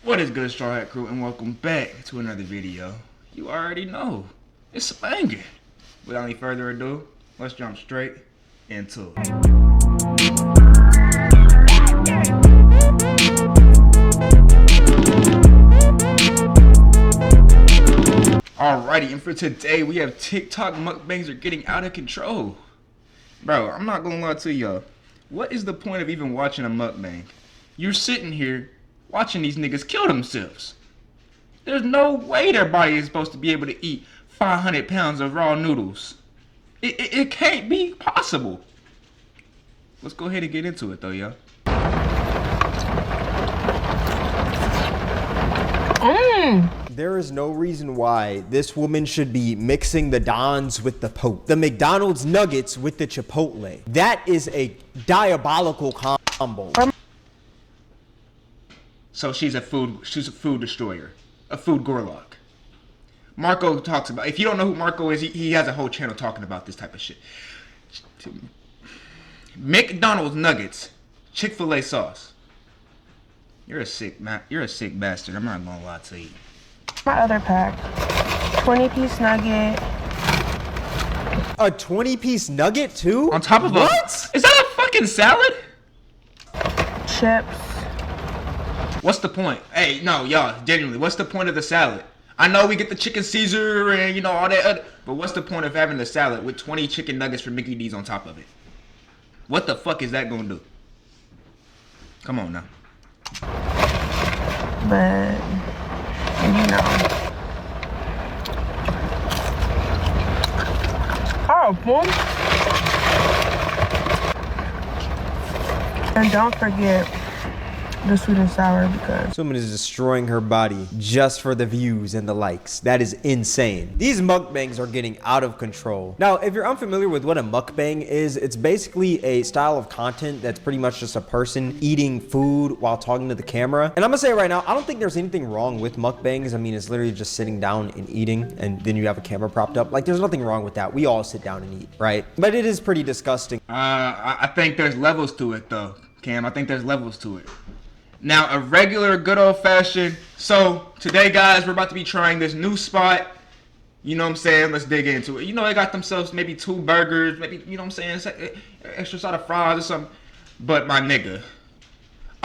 What is good, Straw Hat Crew, and welcome back to another video. You already know, it's a banger. Without any further ado, let's jump straight into it. Alrighty, and for today, we have TikTok mukbangs are getting out of control. Bro, I'm not gonna lie to y'all. What is the point of even watching a mukbang? You're sitting here watching these niggas kill themselves. There's no way their body is supposed to be able to eat 500 pounds of raw noodles. It can't be possible. Let's go ahead and get into it though, y'all. There is no reason why this woman should be mixing the Dons with the McDonald's nuggets with the Chipotle. That is a diabolical combo. So she's a food destroyer, a food gorlock. Marco talks about, if you don't know who Marco is, he has a whole channel talking about this type of shit. McDonald's nuggets, Chick-fil-A sauce. You're a sick bastard. I'm not gonna lie to you. My other pack, 20-piece nugget. A 20-piece nugget too? On top of what? Is that a fucking salad? Chips. What's the point? Hey, no, y'all, genuinely, what's the point of the salad? I know we get the chicken Caesar and, you know, all that other, but what's the point of having the salad with 20 chicken nuggets from Mickey D's on top of it? What the fuck is that gonna do? Come on now. But, you know. Oh, boom. And don't forget the sweet and sour, because This woman is destroying her body just for the views and the likes. That is insane. These mukbangs are getting out of control. Now, if you're unfamiliar with what a mukbang is, it's basically a style of content that's pretty much just a person eating food while talking to the camera. And I'm gonna say right now, I don't think there's anything wrong with mukbangs. I mean, it's literally just sitting down and eating, and then you have a camera propped up. Like, there's nothing wrong with that. We all sit down and eat, right? But it is pretty disgusting. I think there's levels to it though, Cam. I think there's levels to it. Now, a regular, good old-fashioned. So, today, guys, we're about to be trying this new spot. You know what I'm saying? Let's dig into it. You know, they got themselves maybe 2 burgers, maybe, you know what I'm saying, extra side of fries or something. But, my nigga.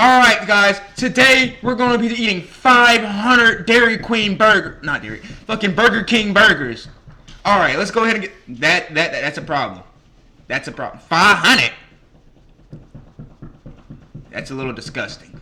Alright, guys, today, we're going to be eating 500 Dairy Queen burger. Not Dairy, fucking Burger King burgers. Alright, let's go ahead and get, that's a problem. That's a problem. 500? That's a little disgusting.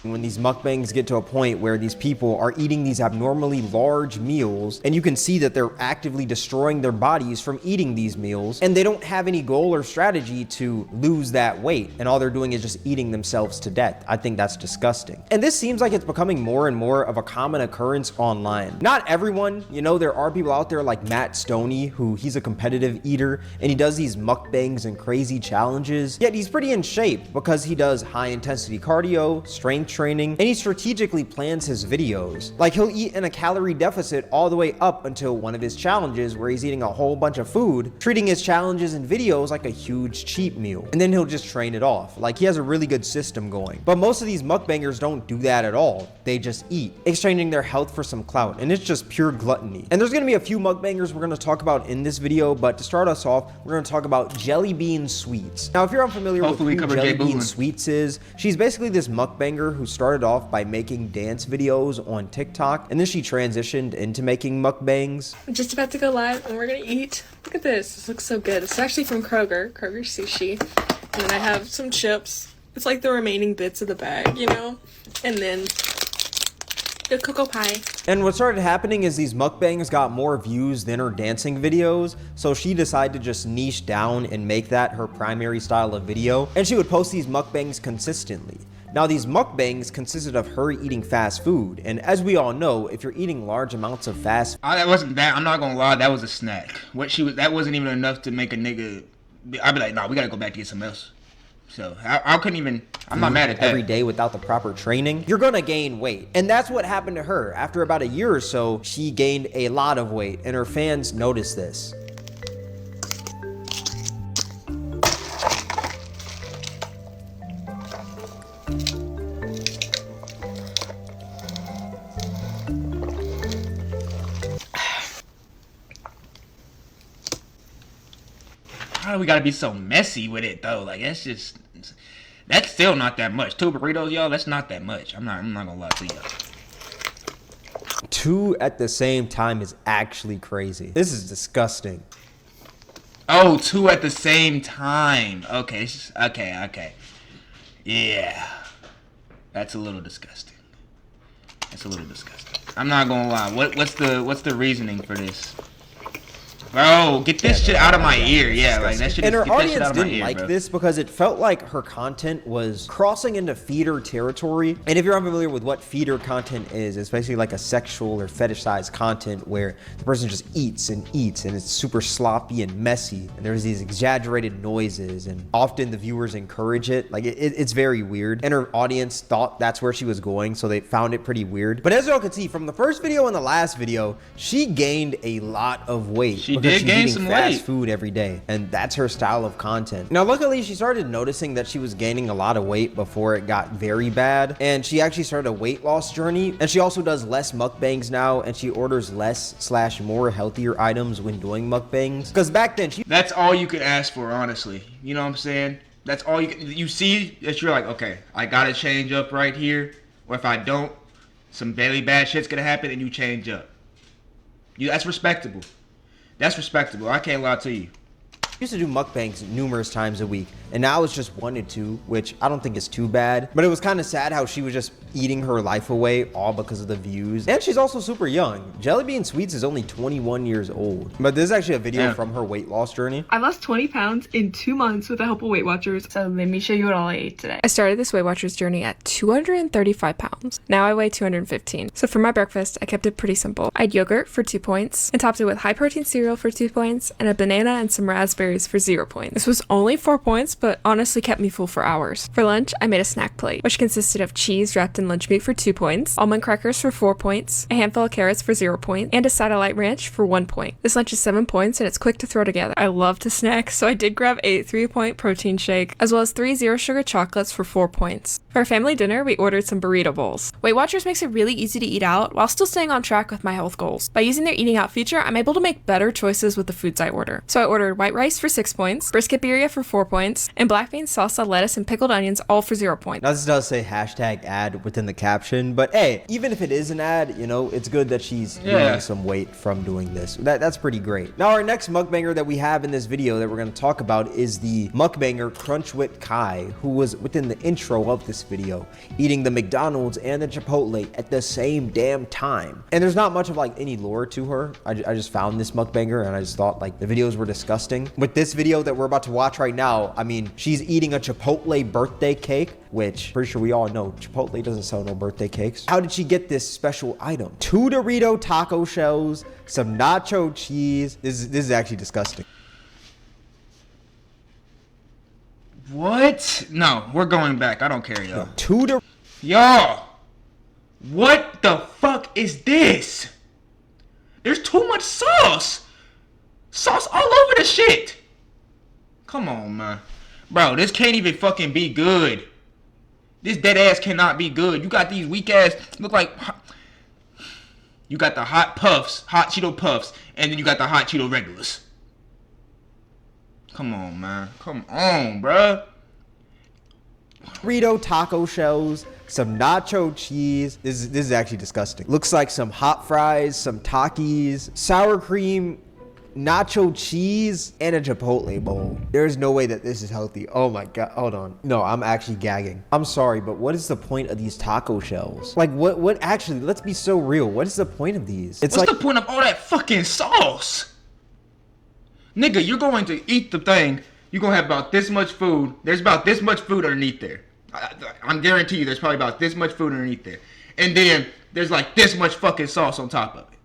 When these mukbangs get to a point where these people are eating these abnormally large meals, and you can see that they're actively destroying their bodies from eating these meals, and they don't have any goal or strategy to lose that weight, and all they're doing is just eating themselves to death. I think that's disgusting. And this seems like it's becoming more and more of a common occurrence online. Not everyone, you know, there are people out there like Matt Stoney, who he's a competitive eater, and he does these mukbangs and crazy challenges, yet he's pretty in shape because he does high intensity cardio, strength training, and he strategically plans his videos. Like, he'll eat in a calorie deficit all the way up until one of his challenges where he's eating a whole bunch of food, treating his challenges and videos like a huge cheat meal, and then he'll just train it off. Like, he has a really good system going. But most of these mukbangers don't do that at all. They just eat, exchanging their health for some clout, and it's just pure gluttony. And there's gonna be a few mukbangers we're gonna talk about in this video, but to start us off, we're gonna talk about Jelly Bean Sweets. Now, if you're unfamiliar with who Jelly Bean Sweets is, she's basically this mukbanger who started off by making dance videos on TikTok, and then she transitioned into making mukbangs. I'm just about to go live and we're gonna eat. Look at this. This looks so good. It's actually from Kroger sushi. And then I have some chips. It's like the remaining bits of the bag, you know? And then the cocoa pie. And what started happening is these mukbangs got more views than her dancing videos, so she decided to just niche down and make that her primary style of video, and she would post these mukbangs consistently. Now, these mukbangs consisted of her eating fast food, and as we all know, if you're eating large amounts of fast That wasn't that. I'm not gonna lie, that was a snack. That wasn't even enough to make a nigga. I'd be like, nah, we gotta go back to get some else. So I couldn't even. I'm not mad at that. Every day without the proper training, you're gonna gain weight, and that's what happened to her. After about a year or so, she gained a lot of weight, and her fans noticed this. we gotta be so messy with it though? Like that's still not that much. 2 burritos, y'all. That's not that much. I'm not gonna lie to you. 2 at the same time is actually crazy. This is disgusting. Oh, 2 at the same time. Okay, okay. Yeah, that's a little disgusting. I'm not gonna lie. What's the reasoning for this? Bro, get this shit out of my ear. Yeah, like that shit. And her get that shit audience out of my didn't ear, like bro. this because it felt like her content was crossing into feeder territory. And if you're unfamiliar with what feeder content is, it's basically like a sexual or fetishized content where the person just eats and eats and it's super sloppy and messy. And there's these exaggerated noises and often the viewers encourage it. Like it's very weird. And her audience thought that's where she was going, so they found it pretty weird. But as y'all can see from the first video and the last video, she gained a lot of weight. She because did she's gain eating some fast weight. food every day, and that's her style of content. Now luckily she started noticing that she was gaining a lot of weight before it got very bad, and she actually started a weight loss journey. And she also does less mukbangs now, and she orders less / more healthier items when doing mukbangs, because back then That's all you could ask for, honestly. You know what I'm saying? That's all you see that you're like, okay, I gotta change up right here, or if I don't, some very bad shit's gonna happen, and you change up. That's respectable. That's respectable. I can't lie to you. used to do mukbangs numerous times a week, and now it's just 1 to 2, which I don't think is too bad. But it was kind of sad how she was just eating her life away all because of the views. And she's also super young. Jellybean Sweets is only 21 years old. But this is actually a video from her weight loss journey. I lost 20 pounds in 2 months with the help of Weight Watchers. So let me show you what all I ate today. I started this Weight Watchers journey at 235 pounds. Now I weigh 215. So for my breakfast, I kept it pretty simple. I had yogurt for 2 points and topped it with high protein cereal for 2 points and a banana and some raspberries for 0 points. This was only 4 points, but honestly kept me full for hours. For lunch, I made a snack plate, which consisted of cheese wrapped in lunch meat for 2 points, almond crackers for 4 points, a handful of carrots for 0 points, and a satellite ranch for 1 point. This lunch is 7 points and it's quick to throw together. I love to snack, so I did grab a 3-point protein shake, as well as 3 zero sugar chocolates for 4 points. For our family dinner, we ordered some burrito bowls. Weight Watchers makes it really easy to eat out while still staying on track with my health goals. By using their eating out feature, I'm able to make better choices with the foods I order. So I ordered white rice for 6 points, brisket birria for 4 points, and black beans, salsa, lettuce, and pickled onions all for 0 points. Now this does say hashtag ad within the caption, but hey, even if it is an ad, you know, it's good that she's losing some weight from doing this. That's pretty great. Now our next mukbanger that we have in this video that we're going to talk about is the mukbanger Crunch with Kai, who was within the intro of this video, eating the McDonald's and the Chipotle at the same damn time. And there's not much of like any lore to her. I just found this mukbanger and I just thought like the videos were disgusting. With this video that we're about to watch right now, I mean, she's eating a Chipotle birthday cake, which pretty sure we all know Chipotle doesn't sell no birthday cakes. How did she get this special item? 2 Dorito taco shells, some nacho cheese. This is actually disgusting. What? No, we're going back. I don't care, yo. 2 Y'all, what the fuck is this? There's too much sauce. Sauce all over the shit. Come on, man. Bro, this can't even fucking be good. This dead ass cannot be good. You got these weak ass, look like, you got the hot puffs, hot Cheeto puffs, and then you got the hot Cheeto regulars. Come on, man. Come on, bruh. Dorito taco shells, some nacho cheese. This is actually disgusting. Looks like some hot fries, some Takis, sour cream, nacho cheese, and a Chipotle bowl. There's no way that this is healthy. Oh my god, hold on. No, I'm actually gagging. I'm sorry, but what is the point of these taco shells? Like what actually, let's be so real. What is the point of these? It's What's like the point of all that fucking sauce? Nigga, you're going to eat the thing. You're going to have about this much food. There's about this much food underneath there. I'm guarantee you there's probably about this much food underneath there. And then there's like this much fucking sauce on top of it.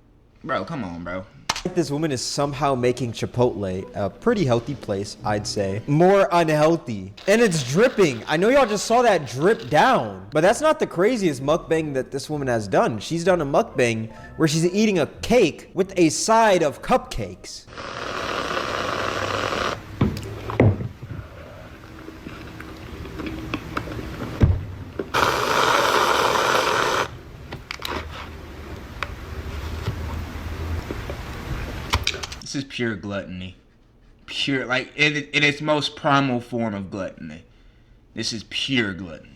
Bro, come on, bro. this woman is somehow making Chipotle, a pretty healthy place, I'd say, more unhealthy. And it's dripping. I know y'all just saw that drip down, but that's not the craziest mukbang that this woman has done. She's done a mukbang where she's eating a cake with a side of cupcakes. This is pure gluttony. pure, like in its most primal form of gluttony. This is pure gluttony.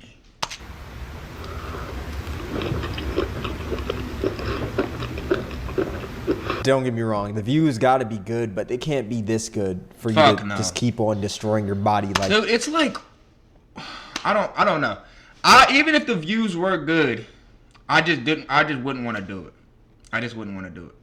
Don't get me wrong, the views gotta be good, but they can't be this good for you Fuck to no. just keep on destroying your body like. Dude, it's like, I don't know. Even if the views were good, I just wouldn't want to do it. I just wouldn't want to do it.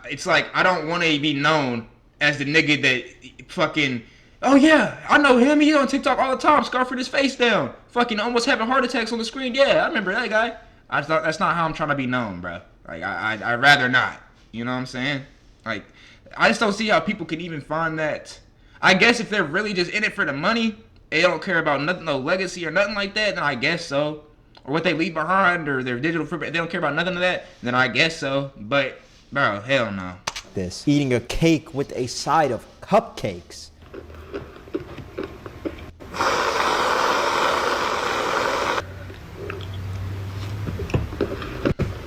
It's like I don't want to be known as the nigga that fucking, oh yeah, I know him. He's on TikTok all the time, scarfing his face down, fucking almost having heart attacks on the screen. Yeah, I remember that guy. That's not how I'm trying to be known, bro. Like I'd rather not. You know what I'm saying? Like I just don't see how people can even find that. I guess if they're really just in it for the money, they don't care about nothing, no legacy or nothing like that, then I guess so. Or what they leave behind or their digital footprint, they don't care about nothing of that, then I guess so. But bro, hell no. This eating a cake with a side of cupcakes.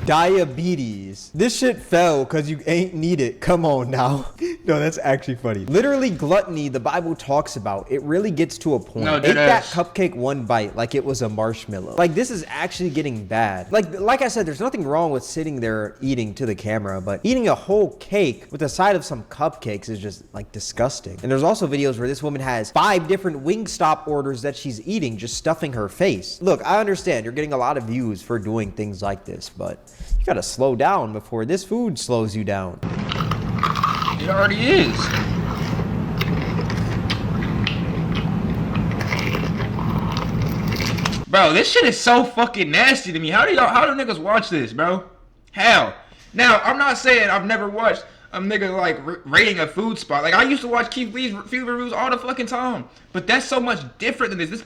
Diabetes. This shit fell because you ain't need it. Come on now. No, that's actually funny. Literally, gluttony, the Bible talks about, it really gets to a point. No, Ate that cupcake one bite like it was a marshmallow. Like, this is actually getting bad. Like I said, there's nothing wrong with sitting there eating to the camera, but eating a whole cake with a side of some cupcakes is just, like, disgusting. And there's also videos where this woman has 5 different Wingstop orders that she's eating, just stuffing her face. Look, I understand you're getting a lot of views for doing things like this, but you gotta slow down before this food slows you down. It already is. Bro, this shit is so fucking nasty to me. How do niggas watch this, bro? How? Now, I'm not saying I've never watched a nigga like rating a food spot. Like I used to watch Keith Lee's food reviews all the fucking time. But that's so much different than this.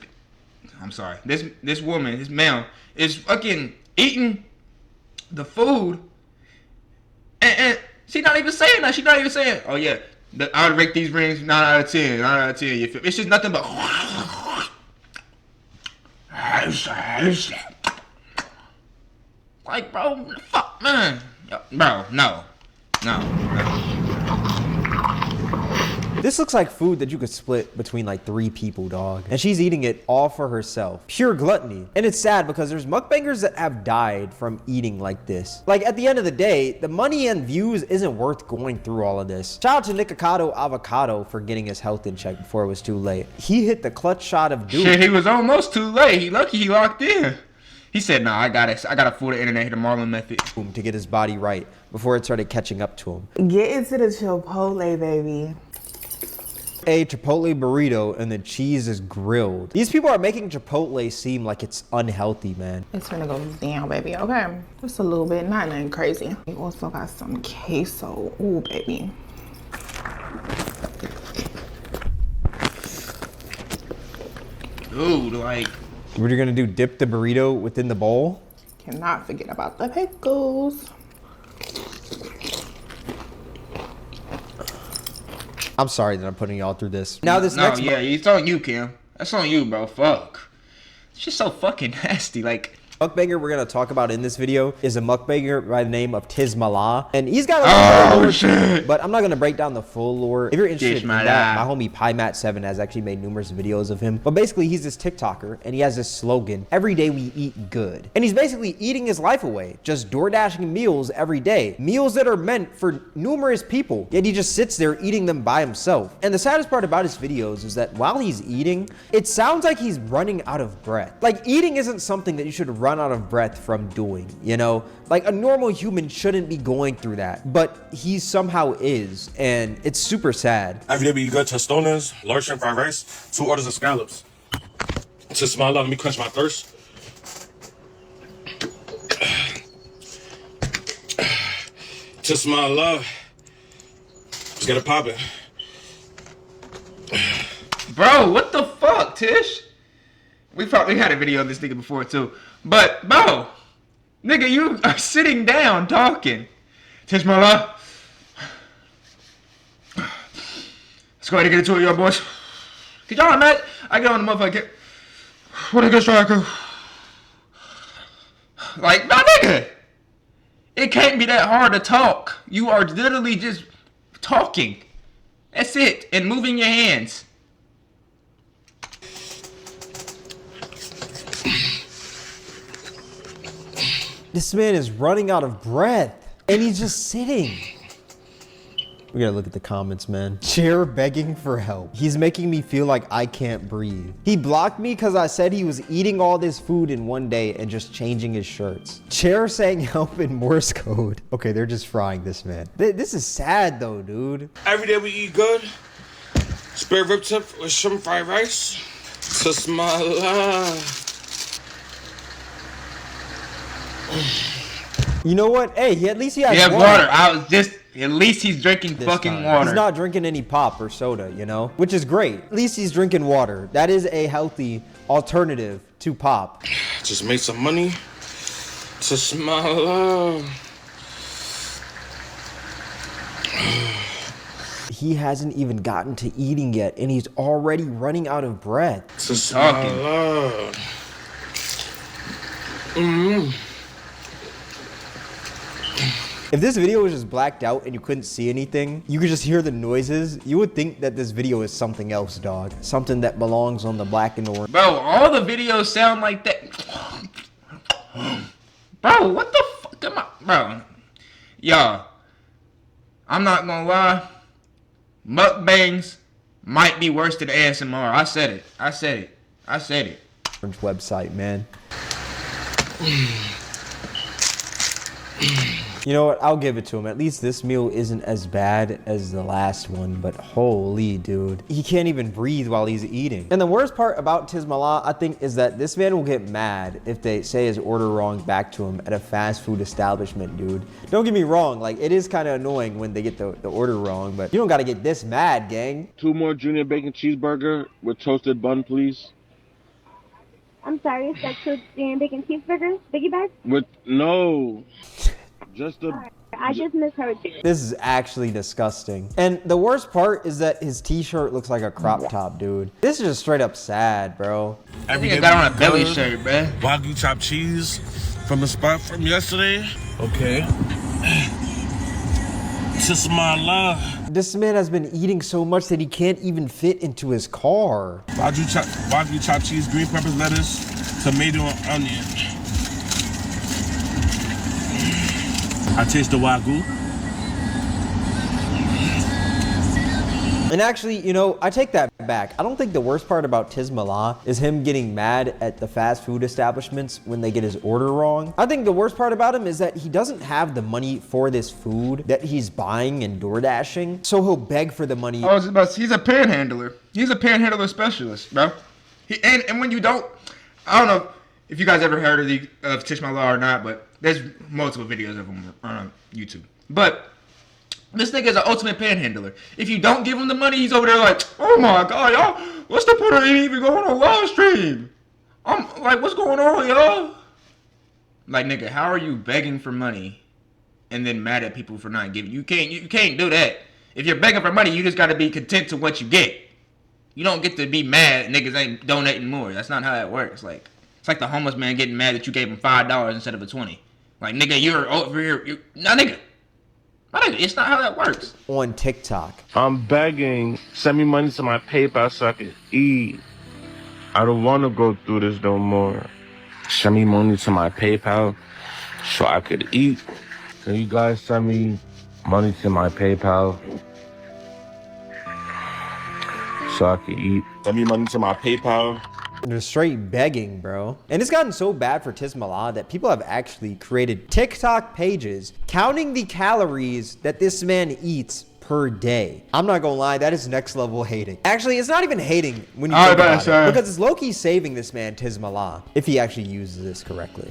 I'm sorry. This woman, this male, is fucking eating the food, and she not even saying that. She not even saying, "Oh yeah, I would rate these rings 9 out of 10, 9 out of 10." You feel? It's just nothing but like, bro, fuck, man, bro, no. This looks like food that you could split between like 3 people, dog. And she's eating it all for herself. Pure gluttony. And it's sad because there's mukbangers that have died from eating like this. Like at the end of the day, the money and views isn't worth going through all of this. Shout out to Nikocado Avocado for getting his health in check before it was too late. He hit the clutch shot of doom. Shit, he was almost too late. He lucky he locked in. He said, "No, I gotta fool the internet, hit the Marlon method." To get his body right before it started catching up to him. Get into the Chipotle, baby. A Chipotle burrito and the cheese is grilled. These people are making Chipotle seem like it's unhealthy, man. It's gonna go down, baby. Okay, just a little bit, not nothing crazy. We also got some queso. Ooh, baby. Dude, like, What are you gonna do? Dip the burrito within the bowl? Cannot forget about the pickles. I'm sorry that I'm putting y'all through this. Now this next yeah, it's on you, Kim. That's on you, bro. Fuck. It's just so fucking nasty. Like, mukbanger we're gonna talk about in this video is a mukbanger by the name of Tismala, and he's got a lore, shit. but I'm not gonna break down the full lore. If you're interested in Tismala. that, my homie PieMat7 has actually made numerous videos of him. But basically, he's this TikToker, and he has this slogan: "Every day we eat good." And he's basically eating his life away, just door dashing meals every day, meals that are meant for numerous people. Yet he just sits there eating them by himself. And the saddest part about his videos is that while he's eating, it sounds like he's running out of breath. Like eating isn't something that you should run out of breath from doing, you know? Like a normal human shouldn't be going through that, but he somehow is, and it's super sad. Every day we eat good tostones, large shrimp fried rice, 2 orders of scallops. To smile out, let me quench my thirst. To smile love. Let's get it poppin'. bro, what the fuck, Tish? We probably had a video of this nigga before too. But, bro, nigga, you are sitting down talking. Tish, my love. Let's go ahead and get into it, y'all boys. Could y'all imagine? I get on the motherfucker. What a good striker. Like, no, nigga. It can't be that hard to talk. You are literally just talking. That's it. And moving your hands. This man is running out of breath and he's just sitting. We gotta look at the comments, man. Chair begging for help. He's making me feel like I can't breathe. He blocked me because I said he was eating all this food in one day and just changing his shirts. Chair saying help in Morse code. Okay, they're just frying this man. This is sad though, dude. Every day we eat good. Spare rib tip with shrimp fried rice. Tasmala. You know what? Hey, at least he has Yeah, water. At least he's drinking fucking time. water. He's not drinking any pop or soda, you know? Which is great. At least he's drinking water. That is a healthy alternative to pop. Just made some money. Tasmala. He hasn't even gotten to eating yet, and he's already running out of breath. Tasmala. If this video was just blacked out and you couldn't see anything, you could just hear the noises, you would think that this video is something else, dog. Something that belongs on the black and orange. Bro, all the videos sound like that. Bro, what the fuck am I? Bro, y'all, I'm not gonna lie. Mukbangs might be worse than ASMR. I said it. I said it. I said it. Website, man. You know what? I'll give it to him. At least this meal isn't as bad as the last one, but holy dude. He can't even breathe while he's eating. And the worst part about Tismallah, I think, is that this man will get mad if they say his order wrong back to him at a fast food establishment, dude. Don't get me wrong, like, it is kind of annoying when they get the order wrong, but you don't gotta get this mad, gang. 2 more junior bacon cheeseburger with toasted bun, please. I'm sorry, is that two junior bacon cheeseburger? Biggie bag? With no, just a. I just misheard you. This is actually disgusting. And the worst part is that his t-shirt looks like a crop top, dude. This is just straight up sad, bro. Every Nigga day got we on a eat belly good. shirt, man. Wagyu chopped cheese from the spot from yesterday. Okay. Tasmala. This man has been eating so much that he can't even fit into his car. Wagyu chopped cheese, green peppers, lettuce, tomato, and onion. I taste the Wagyu. And actually, you know, I take that back. I don't think the worst part about Tismallah is him getting mad at the fast food establishments when they get his order wrong. I think the worst part about him is that he doesn't have the money for this food that he's buying and door dashing, so he'll beg for the money. I was about he's a panhandler. He's a panhandler specialist, bro. And when you don't, I don't know if you guys ever heard of Tismallah or not, but there's multiple videos of him on YouTube. But this nigga is an ultimate panhandler. If you don't give him the money, he's over there like, oh my god, y'all, what's the point of even going on live stream? I'm like, what's going on, y'all? Like, nigga, how are you begging for money and then mad at people for not giving? You can't do that. If you're begging for money, you just gotta be content to what you get. You don't get to be mad niggas ain't donating more. That's not how that works. Like, it's like the homeless man getting mad that you gave him $5 instead of a 20. Like, nigga, you're over here. Nah, nigga. It's not how that works. On TikTok. I'm begging. Send me money to my PayPal so I can eat. I don't want to go through this no more. Send me money to my PayPal so I could eat. Can you guys send me money to my PayPal so I can eat? Send me money to my PayPal. They're straight begging, bro. And it's gotten so bad for Tismallah that people have actually created TikTok pages counting the calories that this man eats per day. I'm not gonna lie, that is next level hating. Actually, it's not even hating when you think about it, because it's low-key saving this man Tismallah if he actually uses this correctly,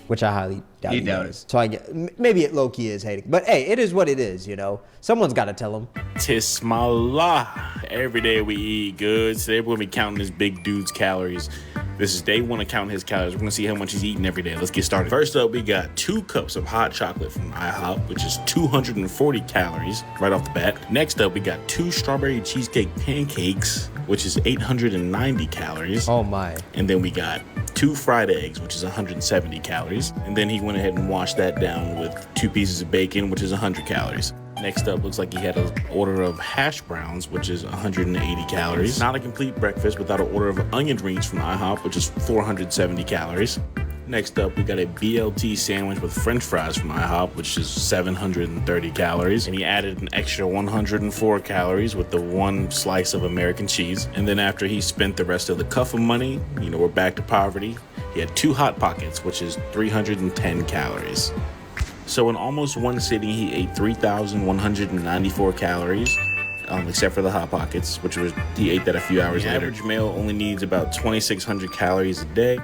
which I highly doubt he does. So I get, maybe it low-key is hating, but hey, it is what it is, you know. Someone's got to tell him. Tismallah. Every day we eat good. Today we're gonna be counting this big dude's calories. This is day one of counting his calories. We're gonna see how much he's eating every day. Let's get started. First up, we got 2 cups of hot chocolate from IHOP, which is 240 calories right off the bat. Next up, we got 2 strawberry cheesecake pancakes, which is 890 calories. Oh my. And then we got 2 fried eggs, which is 170 calories. And then he went ahead and washed that down with 2 pieces of bacon, which is 100 calories. Next up, looks like he had an order of hash browns, which is 180 calories. Not a complete breakfast without an order of onion rings from IHOP, which is 470 calories. Next up, we got a BLT sandwich with french fries from IHOP, which is 730 calories. And he added an extra 104 calories with the one slice of American cheese. And then after he spent the rest of the cuff of money, you know, we're back to poverty. He had 2 Hot Pockets, which is 310 calories. So in almost one sitting, he ate 3,194 calories, except for the Hot Pockets, which was, he ate that a few hours later. The average male only needs about 2,600 calories a day.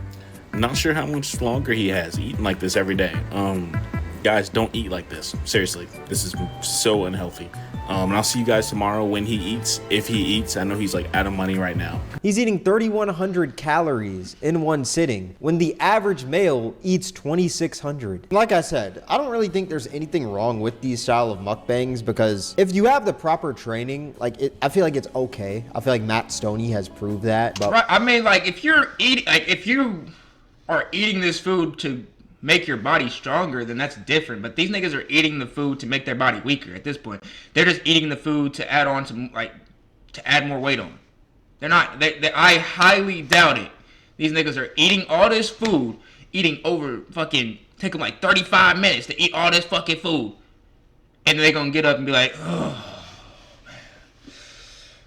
Not sure how much longer he has eating like this every day. Guys, don't eat like this. Seriously, this is so unhealthy. And I'll see you guys tomorrow when he eats, if he eats. I know he's like out of money right now. He's eating 3,100 calories in one sitting when the average male eats 2,600. Like I said, I don't really think there's anything wrong with these style of mukbangs because if you have the proper training, I feel like it's okay. I feel like Matt Stoney has proved that. But right, I mean, like if you're eating, like if you are eating this food to make your body stronger, then that's different. But these niggas are eating the food to make their body weaker at this point. They're just eating the food to add on to add more weight on. They're not, I highly doubt it. These niggas are eating all this food, eating over fucking, take them like 35 minutes to eat all this fucking food. And then they gonna get up and be like, oh, man.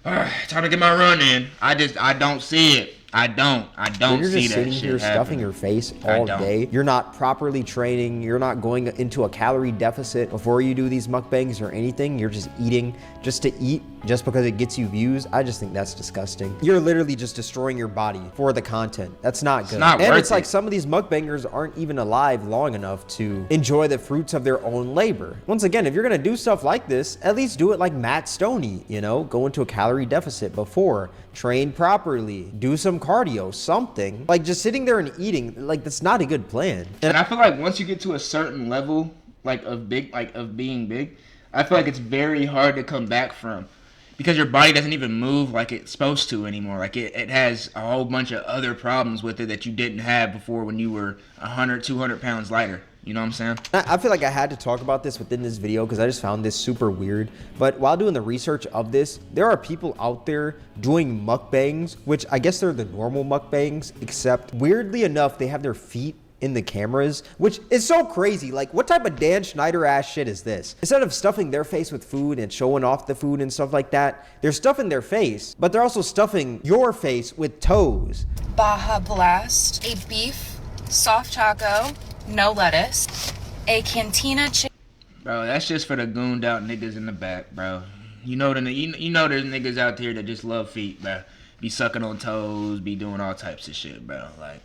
All right, time to get my run in. I don't see it. I don't when you're see just that sitting shit here stuffing happening. your face all day, you're not properly training, you're not going into a calorie deficit before you do these mukbangs or anything. You're just eating just to eat, just because it gets you views. I just think that's disgusting. You're literally just destroying your body for the content. That's not good. It's not and worth it's like it. some of these mukbangers aren't even alive long enough to enjoy the fruits of their own labor. Once again, if you're gonna do stuff like this, at least do it like Matt Stoney, you know, go into a calorie deficit before, train properly, do some cardio, something. Like just sitting there and eating, like that's not a good plan. And I feel like once you get to a certain level, of being big, I feel like it's very hard to come back from, because your body doesn't even move like it's supposed to anymore. Like it has a whole bunch of other problems with it that you didn't have before when you were 100, 200 pounds lighter. You know what I'm saying? I feel like I had to talk about this within this video because I just found this super weird. But while doing the research of this, there are people out there doing mukbangs, which I guess they're the normal mukbangs, except weirdly enough, they have their feet in the cameras, which is so crazy. Like, what type of Dan Schneider ass shit is this? Instead of stuffing their face with food and showing off the food and stuff like that, they're stuffing their face, but they're also stuffing your face with toes. Baja Blast, a beef soft taco, no lettuce, a cantina chicken. Bro, that's just for the gooned out niggas in the back, bro. You know there's niggas out there that just love feet, bro. Be sucking on toes, be doing all types of shit, bro. Like,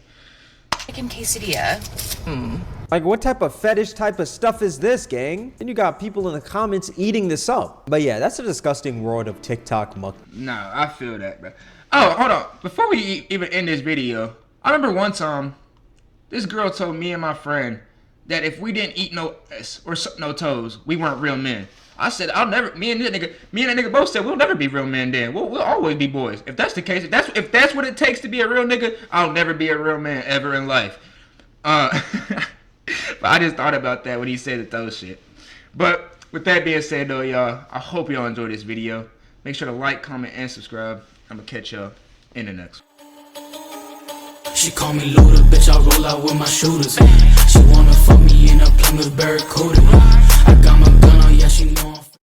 Chicken quesadilla. Like, what type of fetish type of stuff is this, gang? And you got people in the comments eating this up. But yeah, that's a disgusting world of TikTok muck. nah, I feel that, bro. Oh, hold on. Before we even end this video, I remember one time, this girl told me and my friend that if we didn't eat no ass or no toes, we weren't real men. I said, I'll never. Me and that nigga both said we'll never be real men. Then we'll always be boys. If that's the case, if that's what it takes to be a real nigga, I'll never be a real man ever in life. But I just thought about that when he said the toe shit. But with that being said, though, y'all, I hope y'all enjoyed this video. Make sure to like, comment, and subscribe. I'm gonna catch y'all in the next one. She call me Luda, bitch, I roll out with my shooters. She wanna fuck me in a Plymouth Barracuda.